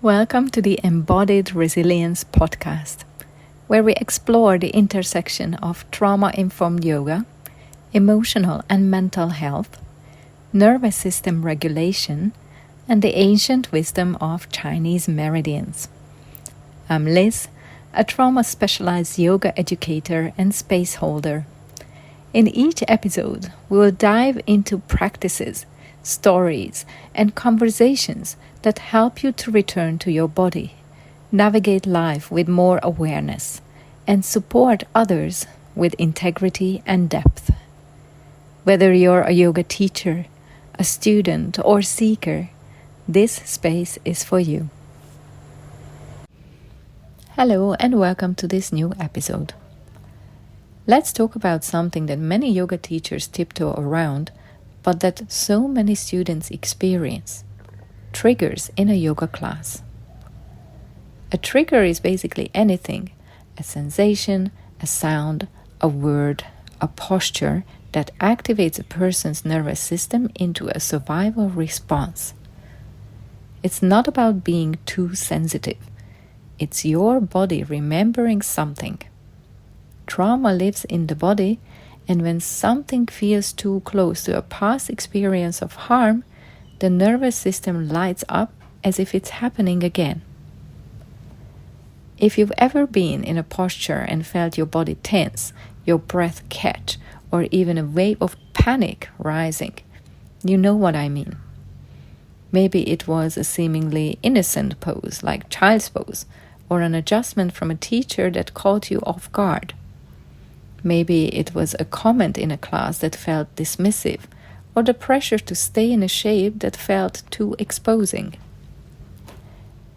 Welcome to the Embodied Resilience podcast, where we explore the intersection of trauma-informed yoga, emotional and mental health, nervous system regulation, and the ancient wisdom of Chinese meridians. I'm Liz, a trauma-specialized yoga educator and space holder. In each episode, we will dive into practices, stories, and conversations that help you to return to your body, navigate life with more awareness, and support others with integrity and depth. Whether you're a yoga teacher, a student, or seeker, this space is for you. Hello and welcome to this new episode. Let's talk about something that many yoga teachers tiptoe around, but that so many students experience: triggers in a yoga class. A trigger is basically anything, a sensation, a sound, a word, a posture that activates a person's nervous system into a survival response. It's not about being too sensitive. It's your body remembering something. Trauma lives in the body, and when something feels too close to a past experience of harm, the nervous system lights up as if it's happening again. If you've ever been in a posture and felt your body tense, your breath catch, or even a wave of panic rising, you know what I mean. Maybe it was a seemingly innocent pose, like child's pose, or an adjustment from a teacher that caught you off guard. Maybe it was a comment in a class that felt dismissive, or the pressure to stay in a shape that felt too exposing.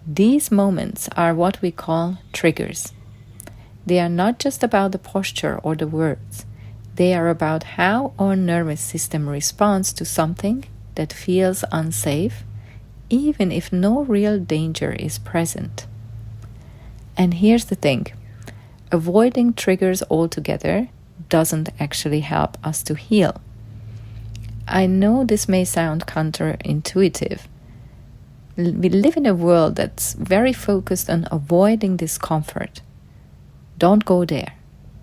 These moments are what we call triggers. They are not just about the posture or the words. They are about how our nervous system responds to something that feels unsafe, even if no real danger is present. And here's the thing. Avoiding triggers altogether doesn't actually help us to heal. I know this may sound counterintuitive. We live in a world that's very focused on avoiding discomfort. Don't go there.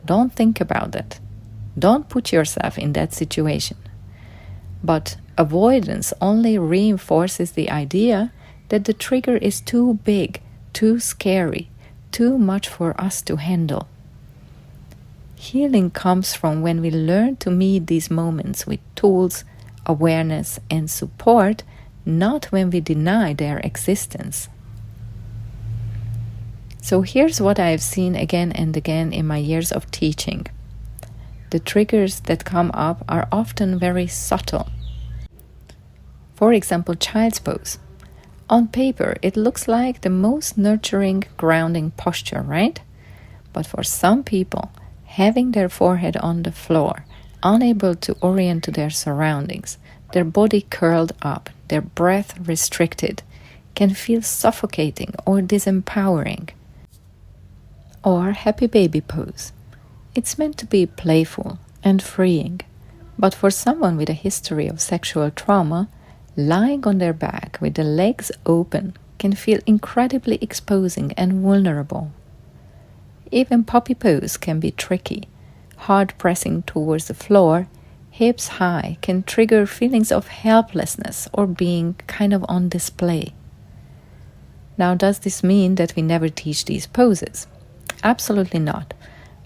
Don't think about it. Don't put yourself in that situation. But avoidance only reinforces the idea that the trigger is too big, too scary, too much for us to handle. Healing comes from when we learn to meet these moments with tools, awareness, and support, not when we deny their existence. So here's what I have seen again and again in my years of teaching. The triggers that come up are often very subtle. For example, child's pose. On paper, it looks like the most nurturing, grounding posture, right? But for some people, having their forehead on the floor, unable to orient to their surroundings, their body curled up, their breath restricted, can feel suffocating or disempowering. Or happy baby pose. It's meant to be playful and freeing, but for someone with a history of sexual trauma, lying on their back with the legs open can feel incredibly exposing and vulnerable. Even puppy pose can be tricky. Hard pressing towards the floor, hips high, can trigger feelings of helplessness or being kind of on display. Now, does this mean that we never teach these poses? Absolutely not.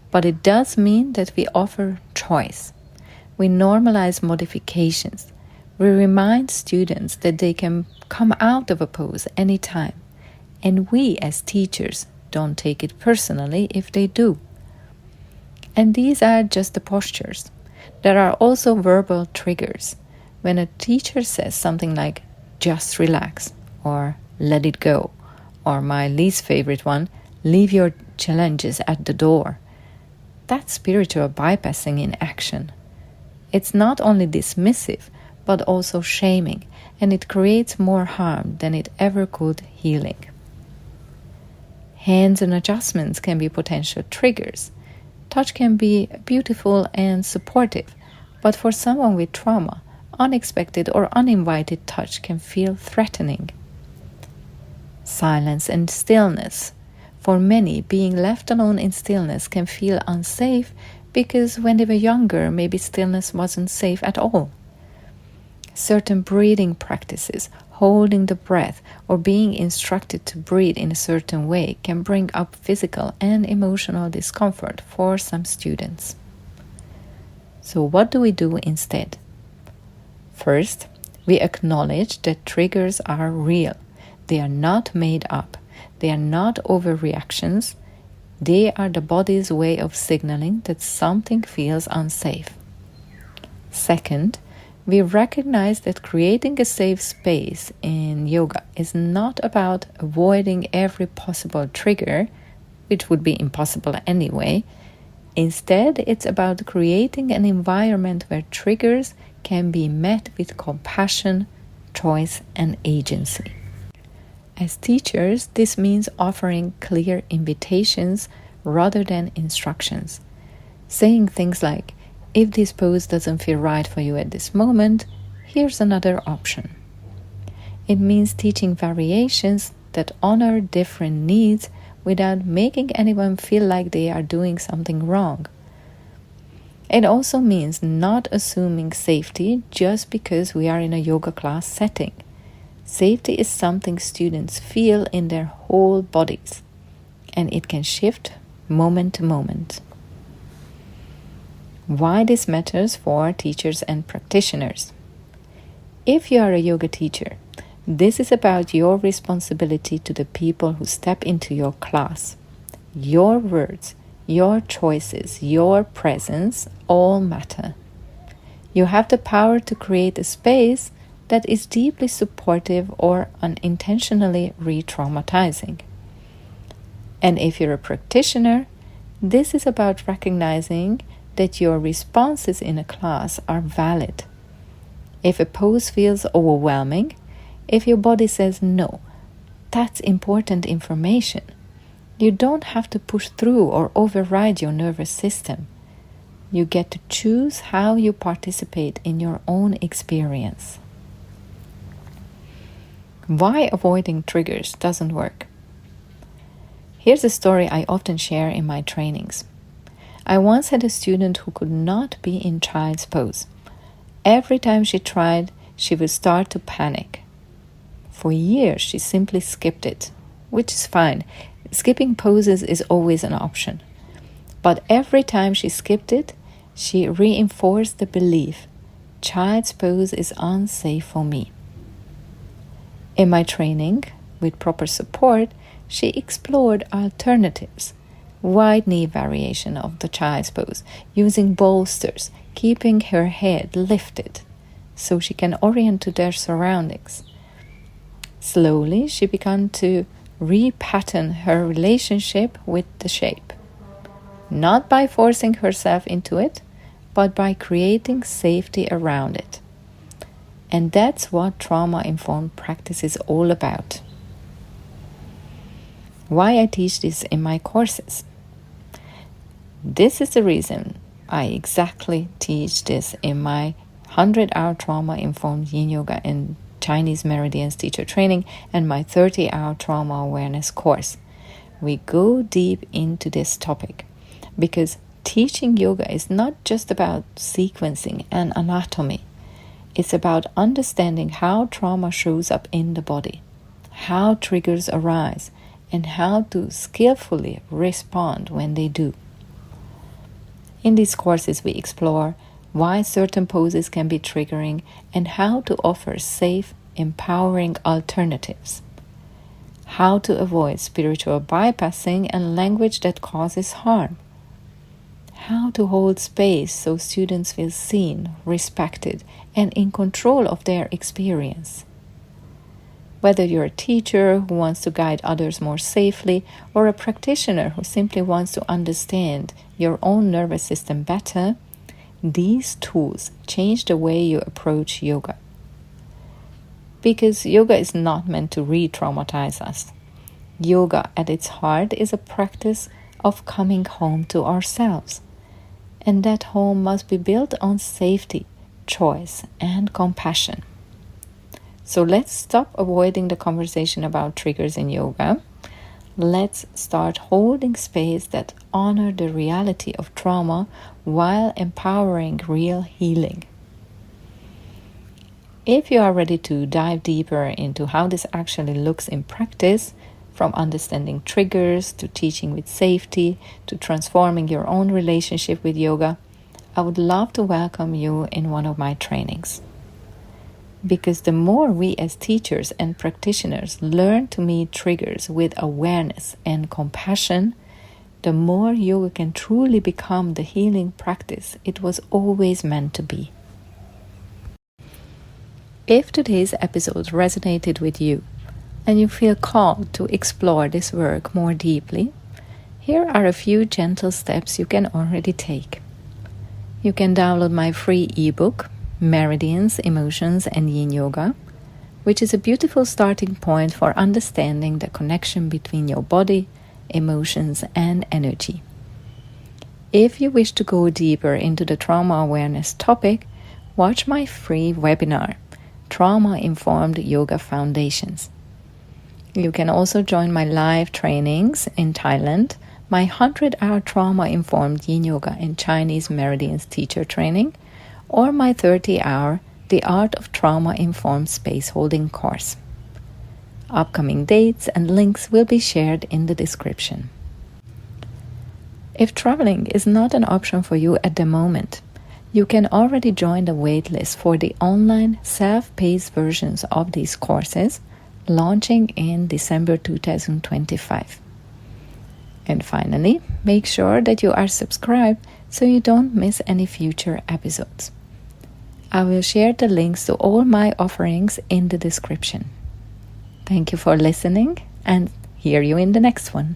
But it does mean that we offer choice. We normalize modifications. We remind students that they can come out of a pose anytime, and we as teachers don't take it personally if they do. And these are just the postures. There are also verbal triggers. When a teacher says something like, just relax, or let it go, or my least favorite one, leave your challenges at the door. That's spiritual bypassing in action. It's not only dismissive, but also shaming, and it creates more harm than it ever could healing. Hands and adjustments can be potential triggers. Touch can be beautiful and supportive, but for someone with trauma, unexpected or uninvited touch can feel threatening. silence and stillness. For many, being left alone in stillness can feel unsafe because when they were younger, maybe stillness wasn't safe at all. Certain breathing practices, holding the breath, or being instructed to breathe in a certain way can bring up physical and emotional discomfort for some students. So what do we do instead? First, we acknowledge that triggers are real. They are not made up. They are not overreactions. They are the body's way of signaling that something feels unsafe. Second, we recognize that creating a safe space in yoga is not about avoiding every possible trigger, which would be impossible anyway. Instead, it's about creating an environment where triggers can be met with compassion, choice, and agency. As teachers, this means offering clear invitations rather than instructions. Saying things like, if this pose doesn't feel right for you at this moment, here's another option. It means teaching variations that honor different needs without making anyone feel like they are doing something wrong. It also means not assuming safety just because we are in a yoga class setting. Safety is something students feel in their whole bodies, and it can shift moment to moment. Why this matters for teachers and practitioners. If you are a yoga teacher, this is about your responsibility to the people who step into your class. Your words, your choices, your presence all matter. You have the power to create a space that is deeply supportive or unintentionally re-traumatizing. And if you're a practitioner, this is about recognizing that your responses in a class are valid. If a pose feels overwhelming, if your body says no, that's important information. You don't have to push through or override your nervous system. You get to choose how you participate in your own experience. Why avoiding triggers doesn't work. Here's a story I often share in my trainings. I once had a student who could not be in child's pose. Every time she tried, she would start to panic. For years, she simply skipped it, which is fine. Skipping poses is always an option. But every time she skipped it, she reinforced the belief, child's pose is unsafe for me. In my training, with proper support, she explored alternatives. Wide knee variation of the child's pose, using bolsters, keeping her head lifted so she can orient to their surroundings. Slowly, she began to repattern her relationship with the shape, not by forcing herself into it, but by creating safety around it. And that's what trauma-informed practice is all about. Why I teach this in my courses. This is the reason I exactly teach this in my 100-hour trauma-informed yin yoga and Chinese meridians teacher training and my 30-hour trauma awareness course. We go deep into this topic because teaching yoga is not just about sequencing and anatomy. It's about understanding how trauma shows up in the body, how triggers arise, and how to skillfully respond when they do. In these courses, we explore why certain poses can be triggering and how to offer safe, empowering alternatives. How to avoid spiritual bypassing and language that causes harm. How to hold space so students feel seen, respected, and in control of their experience. Whether you're a teacher who wants to guide others more safely or a practitioner who simply wants to understand your own nervous system better, these tools change the way you approach yoga. Because yoga is not meant to re-traumatize us. Yoga at its heart is a practice of coming home to ourselves. And that home must be built on safety, choice, and compassion. So let's stop avoiding the conversation about triggers in yoga. Let's start holding space that honor the reality of trauma while empowering real healing. If you are ready to dive deeper into how this actually looks in practice, from understanding triggers to teaching with safety to transforming your own relationship with yoga, I would love to welcome you in one of my trainings. Because the more we as teachers and practitioners learn to meet triggers with awareness and compassion, the more yoga can truly become the healing practice it was always meant to be. If today's episode resonated with you and you feel called to explore this work more deeply, here are a few gentle steps you can already take. You can download my free ebook, Meridians, Emotions, and Yin Yoga, which is a beautiful starting point for understanding the connection between your body, emotions, and energy. If you wish to go deeper into the trauma awareness topic, watch my free webinar, Trauma-Informed Yoga Foundations. You can also join my live trainings in Thailand, my 100-hour Trauma-Informed Yin Yoga and Chinese Meridians teacher training, or my 30-hour The Art of Trauma-Informed Space Holding course. Upcoming dates and links will be shared in the description. If traveling is not an option for you at the moment, you can already join the waitlist for the online self-paced versions of these courses, launching in December 2025. And finally, make sure that you are subscribed so you don't miss any future episodes. I will share the links to all my offerings in the description. Thank you for listening and hear you in the next one.